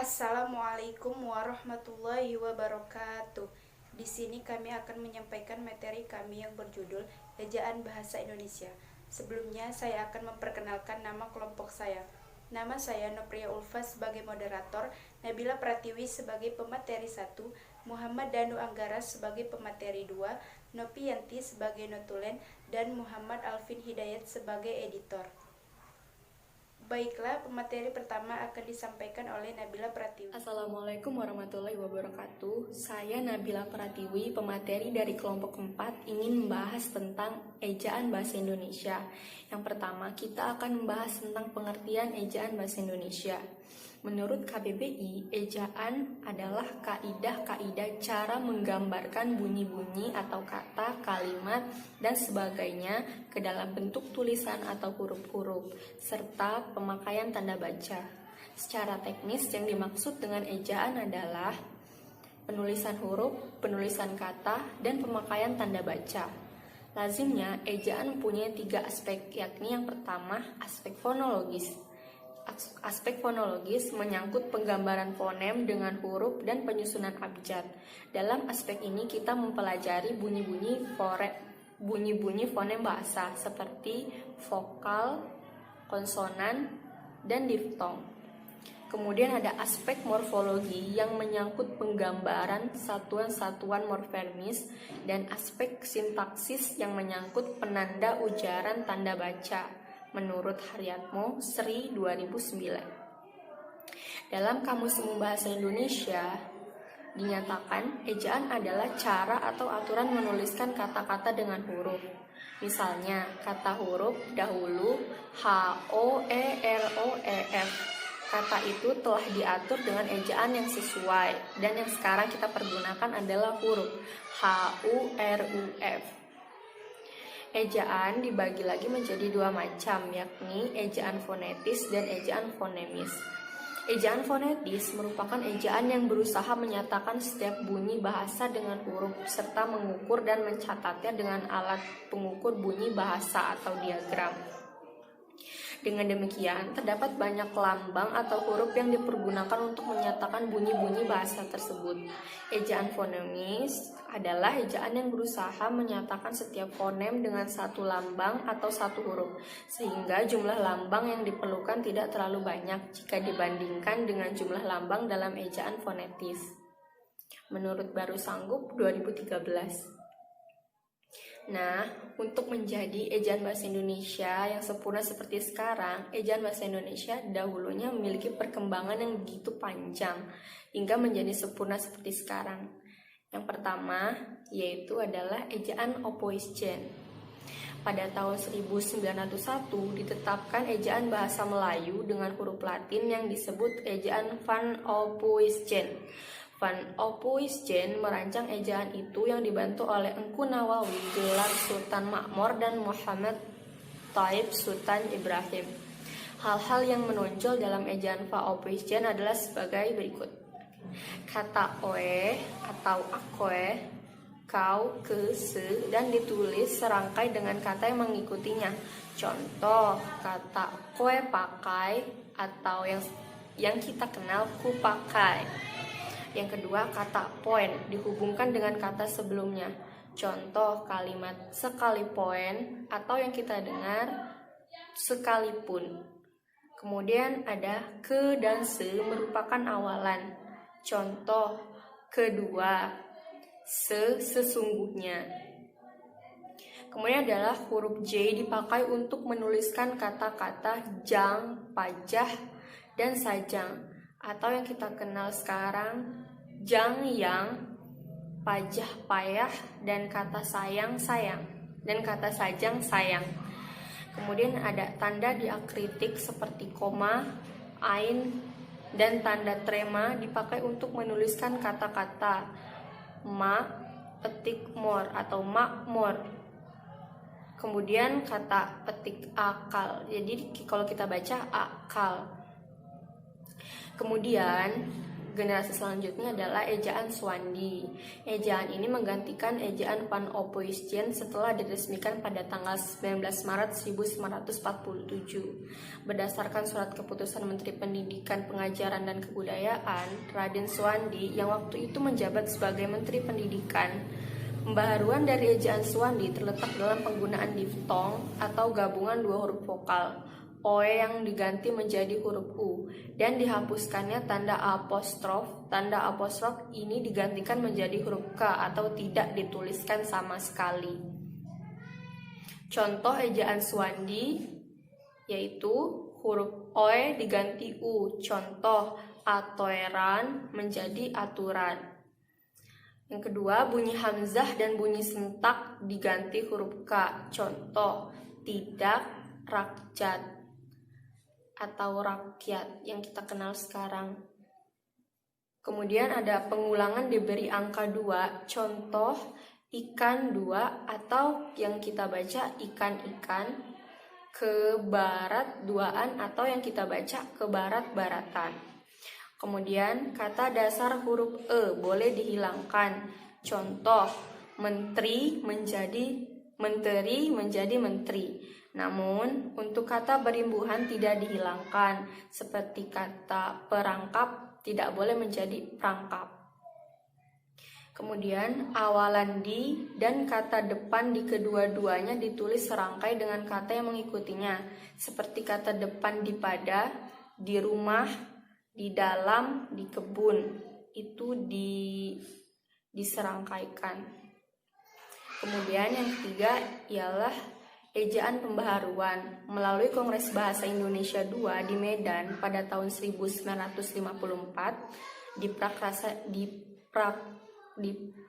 Assalamualaikum warahmatullahi wabarakatuh. Di sini kami akan menyampaikan materi kami yang berjudul Ejaan Bahasa Indonesia. Sebelumnya saya akan memperkenalkan nama kelompok saya. Nama saya Nopria Ulfa sebagai moderator, Nabila Pratiwi sebagai pemateri 1, Muhammad Danu Anggara sebagai pemateri 2, Nopianti sebagai notulen, dan Muhammad Alvin Hidayat sebagai editor. Baiklah, pemateri pertama akan disampaikan oleh Nabila Pratiwi. Assalamualaikum warahmatullahi wabarakatuh. Saya Nabila Pratiwi, pemateri dari kelompok 4, ingin membahas tentang ejaan bahasa Indonesia. Yang pertama, kita akan membahas tentang pengertian ejaan bahasa Indonesia. Menurut KBBI, ejaan adalah kaidah-kaidah cara menggambarkan bunyi-bunyi atau kata, kalimat, dan sebagainya ke dalam bentuk tulisan atau huruf-huruf, serta pemakaian tanda baca. Secara teknis, yang dimaksud dengan ejaan adalah penulisan huruf, penulisan kata, dan pemakaian tanda baca. Lazimnya, ejaan mempunyai 3 aspek, yakni yang pertama, aspek fonologis. Aspek fonologis menyangkut penggambaran fonem dengan huruf dan penyusunan abjad. Dalam aspek ini kita mempelajari bunyi-bunyi fonem bahasa seperti vokal, konsonan, dan diftong. Kemudian ada aspek morfologi yang menyangkut penggambaran satuan-satuan morfemis dan aspek sintaksis yang menyangkut penanda ujaran tanda baca. Menurut Haryatmo, Sri 2009. Dalam Kamus Umum Bahasa Indonesia, dinyatakan ejaan adalah cara atau aturan menuliskan kata-kata dengan huruf. Misalnya, kata huruf dahulu HOEROEF. Kata itu telah diatur dengan ejaan yang sesuai, dan yang sekarang kita pergunakan adalah huruf HURUF. Ejaan dibagi lagi menjadi 2 macam, yakni ejaan fonetis dan ejaan fonemis. Ejaan fonetis merupakan ejaan yang berusaha menyatakan setiap bunyi bahasa dengan huruf, serta mengukur dan mencatatnya dengan alat pengukur bunyi bahasa atau diagram. Dengan demikian, terdapat banyak lambang atau huruf yang dipergunakan untuk menyatakan bunyi-bunyi bahasa tersebut. Ejaan fonemis adalah ejaan yang berusaha menyatakan setiap fonem dengan satu lambang atau satu huruf, sehingga jumlah lambang yang diperlukan tidak terlalu banyak jika dibandingkan dengan jumlah lambang dalam ejaan fonetis. Menurut Baru Sanggup 2013. Nah, untuk menjadi ejaan bahasa Indonesia yang sempurna seperti sekarang, ejaan bahasa Indonesia dahulunya memiliki perkembangan yang begitu panjang hingga menjadi sempurna seperti sekarang. Yang pertama, yaitu adalah ejaan Opoisjen. Pada tahun 1901 ditetapkan ejaan bahasa Melayu dengan huruf Latin yang disebut ejaan Van Opoisjen. Van Opoisjen merancang ejaan itu yang dibantu oleh Engku Nawawi, gelar Sultan Makmur, dan Muhammad Thaib Sultan Ibrahim. Hal-hal yang menonjol dalam ejaan Van Opoisjen adalah sebagai berikut. Kata oe atau akoe, kau, ke, se, dan ditulis serangkai dengan kata yang mengikutinya. Contoh, kata koe pakai atau yang kita kenal ku pakai. Yang kedua, kata poin dihubungkan dengan kata sebelumnya. Contoh kalimat sekali poin atau yang kita dengar sekalipun. Kemudian ada ke dan se merupakan awalan. Contoh kedua, sesungguhnya. Kemudian adalah huruf J dipakai untuk menuliskan kata-kata jang, pajah, dan sajang, atau yang kita kenal sekarang jang yang, pajah payah, dan kata sayang sayang, dan kata sajang sayang. Kemudian ada tanda diakritik seperti koma, ain, dan tanda trema dipakai untuk menuliskan kata-kata ma, petik mor atau makmur. Kemudian kata petik akal, jadi kalau kita baca akal. Kemudian generasi selanjutnya adalah ejaan Swandi. Ejaan ini menggantikan ejaan Pan-Opoisjen setelah diresmikan pada tanggal 19 Maret 1947. Berdasarkan surat keputusan Menteri Pendidikan, Pengajaran, dan Kebudayaan, Raden Swandi yang waktu itu menjabat sebagai Menteri Pendidikan, pembaharuan dari ejaan Swandi terletak dalam penggunaan diftong atau gabungan dua huruf vokal, OE yang diganti menjadi huruf U, dan dihapuskannya tanda apostrof. Tanda apostrof ini digantikan menjadi huruf K atau tidak dituliskan sama sekali. Contoh ejaan Swandi yaitu huruf OE diganti U. Contoh atoeran menjadi aturan. Yang kedua, bunyi hamzah dan bunyi sentak diganti huruf K. Contoh tidak, rakyat atau rakyat yang kita kenal sekarang. Kemudian ada pengulangan diberi angka 2, contoh ikan 2 atau yang kita baca ikan-ikan, ke barat 2an atau yang kita baca ke barat-baratan. Kemudian kata dasar huruf E boleh dihilangkan. Contoh menteri menjadi menteri. Namun, untuk kata berimbuhan tidak dihilangkan, seperti kata perangkap tidak boleh menjadi perangkap. Kemudian, awalan di dan kata depan di kedua-duanya ditulis serangkai dengan kata yang mengikutinya, seperti kata depan di pada, di rumah, di dalam, di kebun. Itu diserangkaikan. Kemudian yang ketiga ialah ejaan pembaharuan. Melalui Kongres Bahasa Indonesia II di Medan pada tahun 1954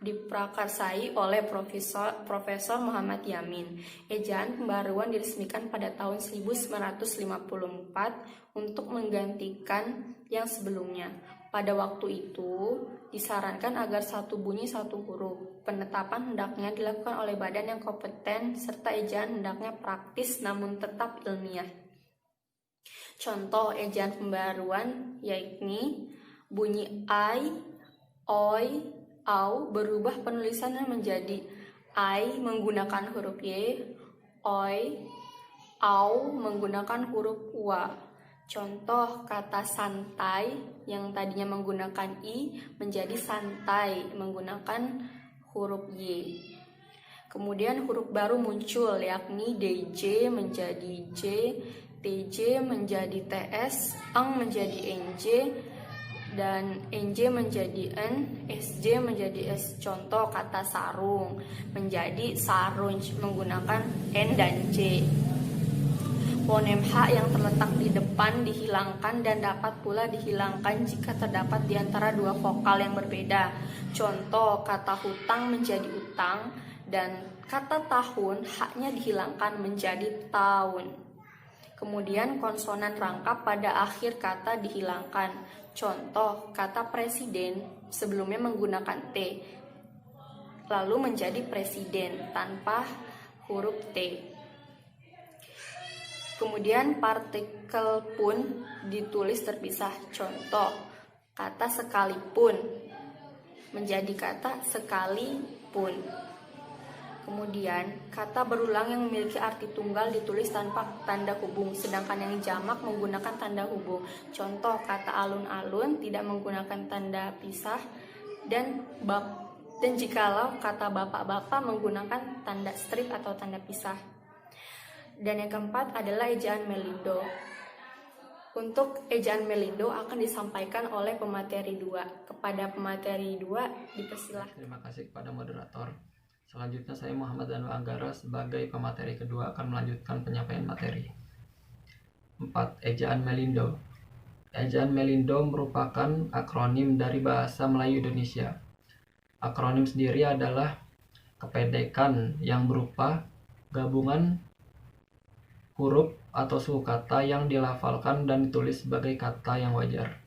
diprakarsai oleh Profesor Muhammad Yamin. Ejaan pembaharuan diresmikan pada tahun 1954 untuk menggantikan yang sebelumnya. Pada waktu itu, disarankan agar satu bunyi satu huruf. Penetapan hendaknya dilakukan oleh badan yang kompeten, serta ejaan hendaknya praktis namun tetap ilmiah. Contoh ejaan pembaharuan yakni bunyi ai, oi, au berubah penulisannya menjadi ai menggunakan huruf y, oi, au menggunakan huruf wa. Contoh kata santai yang tadinya menggunakan i menjadi santai menggunakan huruf y. Kemudian huruf baru muncul yakni dj menjadi j, tj menjadi ts, eng menjadi nj, dan nj menjadi n, sj menjadi s. Contoh kata sarung menjadi sarunj menggunakan n dan j. Fonem H yang terletak di depan dihilangkan dan dapat pula dihilangkan jika terdapat di antara dua vokal yang berbeda. Contoh kata hutang menjadi utang dan kata tahun H-nya dihilangkan menjadi tahun. Kemudian konsonan rangkap pada akhir kata dihilangkan. Contoh kata presiden sebelumnya menggunakan T lalu menjadi presiden tanpa huruf T. Kemudian partikel pun ditulis terpisah. Contoh, kata sekalipun menjadi kata sekalipun. Kemudian, kata berulang yang memiliki arti tunggal ditulis tanpa tanda hubung, sedangkan yang jamak menggunakan tanda hubung. Contoh, kata alun-alun tidak menggunakan tanda pisah dan jikalau kata bapak-bapak menggunakan tanda strip atau tanda pisah. Dan yang keempat adalah ejaan Melindo. Untuk ejaan Melindo akan disampaikan oleh pemateri 2. Kepada pemateri 2 dipersilahkan. Terima kasih kepada moderator. Selanjutnya saya Muhammad Anwar Anggara sebagai pemateri kedua akan melanjutkan penyampaian materi. 4. Ejaan Melindo. Ejaan Melindo merupakan akronim dari bahasa Melayu Indonesia. Akronim sendiri adalah kependekan yang berupa gabungan huruf atau suku kata yang dilafalkan dan ditulis sebagai kata yang wajar.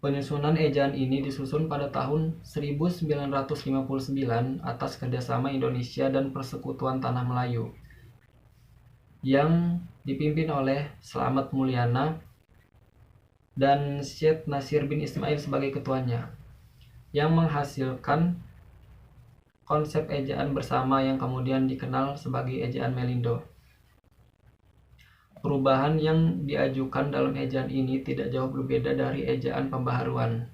Penyusunan ejaan ini disusun pada tahun 1959 atas kerjasama Indonesia dan Persekutuan Tanah Melayu yang dipimpin oleh Slamet Mulyana dan Syed Nasir bin Ismail sebagai ketuanya, yang menghasilkan konsep ejaan bersama yang kemudian dikenal sebagai ejaan Melindo. Perubahan yang diajukan dalam ejaan ini tidak jauh berbeda dari ejaan pembaharuan.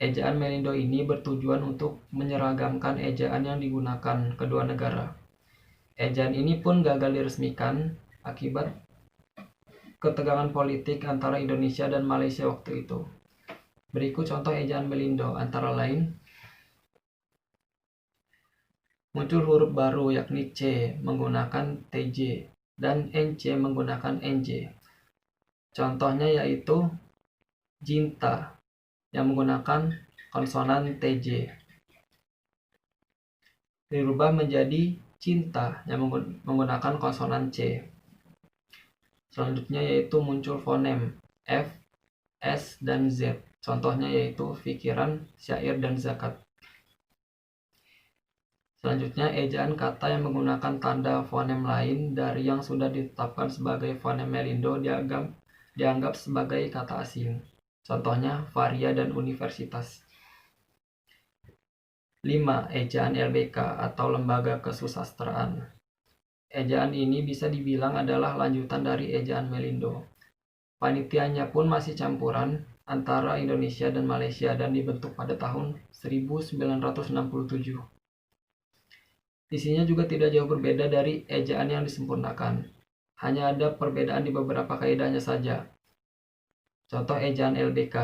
Ejaan Melindo ini bertujuan untuk menyeragamkan ejaan yang digunakan kedua negara. Ejaan ini pun gagal diresmikan akibat ketegangan politik antara Indonesia dan Malaysia waktu itu. Berikut contoh ejaan Melindo, antara lain muncul huruf baru yakni C menggunakan TJ dan NC menggunakan NJ. Contohnya yaitu Jinta yang menggunakan konsonan TJ dirubah menjadi cinta yang menggunakan konsonan C. Selanjutnya yaitu muncul fonem F, S, dan Z. Contohnya yaitu fikiran, syair, dan zakat. Selanjutnya ejaan kata yang menggunakan tanda fonem lain dari yang sudah ditetapkan sebagai fonem Melindo dianggap sebagai kata asing. Contohnya varia dan universitas. 5. Ejaan LBK atau Lembaga Kesusastraan. Ejaan ini bisa dibilang adalah lanjutan dari ejaan Melindo. Panitianya pun masih campuran antara Indonesia dan Malaysia dan dibentuk pada tahun 1967. Isinya juga tidak jauh berbeda dari ejaan yang disempurnakan. Hanya ada perbedaan di beberapa kaidahnya saja. Contoh ejaan LBK.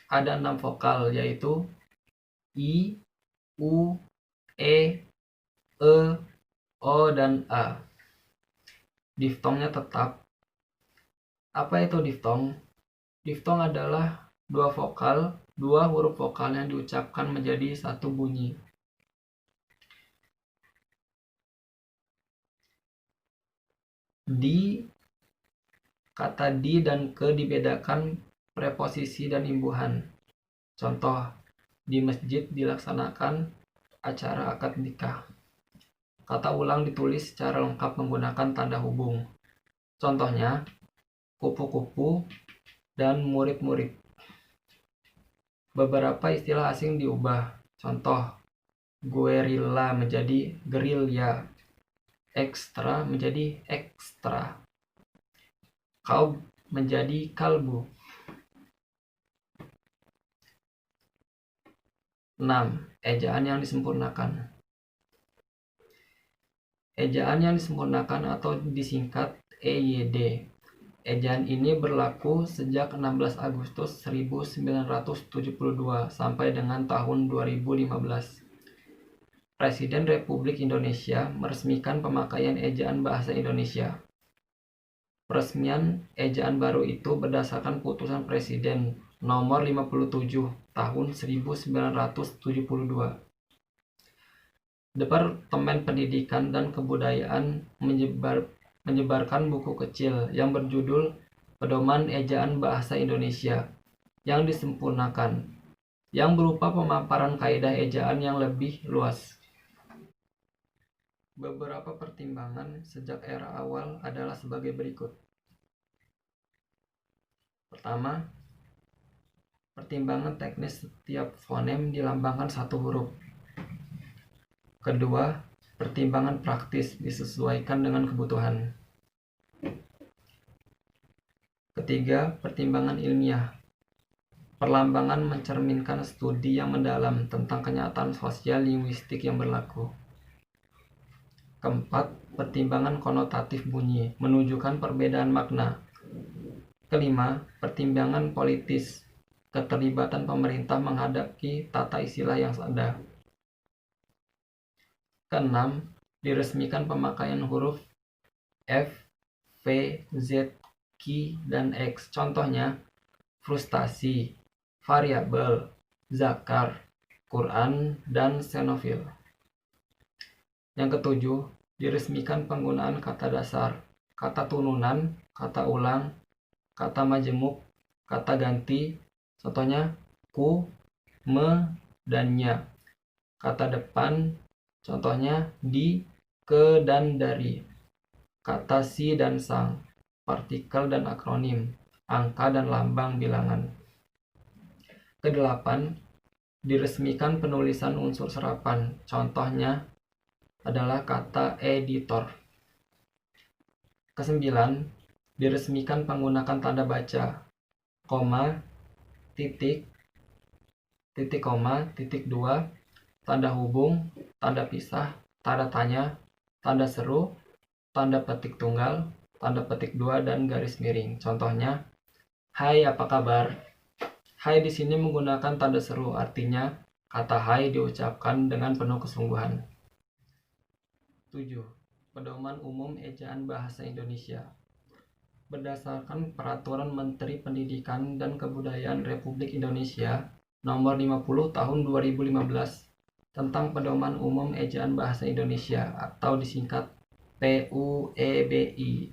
Ada 6 vokal yaitu I, U, E, O, dan A. Diftongnya tetap. Apa itu diftong? Diftong adalah dua huruf vokal yang diucapkan menjadi satu bunyi. Kata di dan ke dibedakan preposisi dan imbuhan. Contoh, di masjid dilaksanakan acara akad nikah. Kata ulang ditulis secara lengkap menggunakan tanda hubung. Contohnya, kupu-kupu dan murid-murid. Beberapa istilah asing diubah. Contoh, guerilla menjadi gerilya, ekstra menjadi ekstra, kalb menjadi kalbu. 6. Ejaan yang disempurnakan. Ejaan yang disempurnakan atau disingkat EYD. Ejaan ini berlaku sejak 16 Agustus 1972 sampai dengan tahun 2015. Presiden Republik Indonesia meresmikan pemakaian ejaan bahasa Indonesia. Peresmian ejaan baru itu berdasarkan putusan Presiden nomor 57 tahun 1972. Departemen Pendidikan dan Kebudayaan menyebarkan buku kecil yang berjudul Pedoman Ejaan Bahasa Indonesia yang disempurnakan, yang berupa pemaparan kaidah ejaan yang lebih luas. Beberapa pertimbangan sejak era awal adalah sebagai berikut. Pertama, pertimbangan teknis setiap fonem dilambangkan satu huruf. Kedua, pertimbangan praktis disesuaikan dengan kebutuhan. Ketiga, pertimbangan ilmiah. Perlambangan mencerminkan studi yang mendalam tentang kenyataan sosial linguistik yang berlaku. Keempat, pertimbangan konotatif bunyi, menunjukkan perbedaan makna. Kelima, pertimbangan politis, keterlibatan pemerintah menghadapi tata istilah yang ada. Keenam, diresmikan pemakaian huruf F, V, Z, Q, dan X. Contohnya, frustasi, variabel, zakar, Quran, dan xenofil. Yang ketujuh, diresmikan penggunaan kata dasar, kata turunan, kata ulang, kata majemuk, kata ganti. Contohnya, ku, me, dan nya. Kata depan, contohnya di, ke, dan dari. Kata si dan sang, partikel dan akronim. angka dan lambang bilangan. Kedelapan, diresmikan penulisan unsur serapan. Contohnya adalah kata editor. Kesembilan, diresmikan penggunaan tanda baca, koma, titik, titik koma, titik dua, tanda hubung, tanda pisah, tanda tanya, tanda seru, tanda petik tunggal, tanda petik dua, dan garis miring. Contohnya, hai apa kabar? Hai di sini menggunakan tanda seru, artinya kata hai diucapkan dengan penuh kesungguhan. 7. Pedoman Umum Ejaan Bahasa Indonesia. Berdasarkan Peraturan Menteri Pendidikan dan Kebudayaan Republik Indonesia Nomor 50 Tahun 2015 tentang Pedoman Umum Ejaan Bahasa Indonesia atau disingkat PUEBI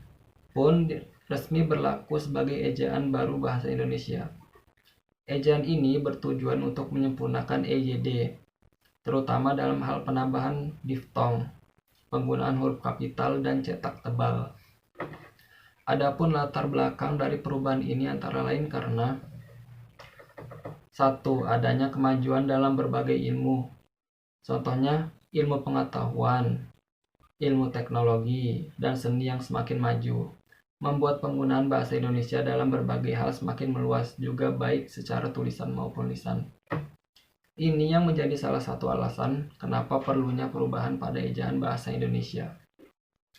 pun resmi berlaku sebagai ejaan baru bahasa Indonesia. Ejaan ini bertujuan untuk menyempurnakan EYD, terutama dalam hal penambahan diftong, penggunaan huruf kapital, dan cetak tebal. Adapun latar belakang dari perubahan ini antara lain karena 1. Adanya kemajuan dalam berbagai ilmu. Contohnya ilmu pengetahuan, ilmu teknologi, dan seni yang semakin maju, membuat penggunaan bahasa Indonesia dalam berbagai hal semakin meluas juga baik secara tulisan maupun lisan. Ini yang menjadi salah satu alasan kenapa perlunya perubahan pada ejaan bahasa Indonesia.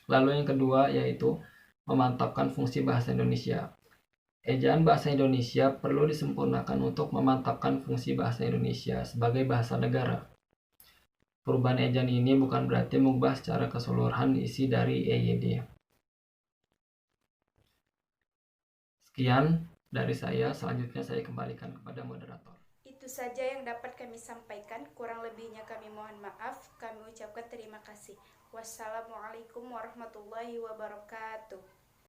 Lalu yang kedua yaitu memantapkan fungsi bahasa Indonesia. Ejaan bahasa Indonesia perlu disempurnakan untuk memantapkan fungsi bahasa Indonesia sebagai bahasa negara. Perubahan ejaan ini bukan berarti mengubah secara keseluruhan isi dari EYD. Sekian dari saya, selanjutnya saya kembalikan kepada moderator. Itu saja yang dapat kami sampaikan, kurang lebihnya kami mohon maaf. Kami ucapkan terima kasih. Wassalamualaikum warahmatullahi wabarakatuh.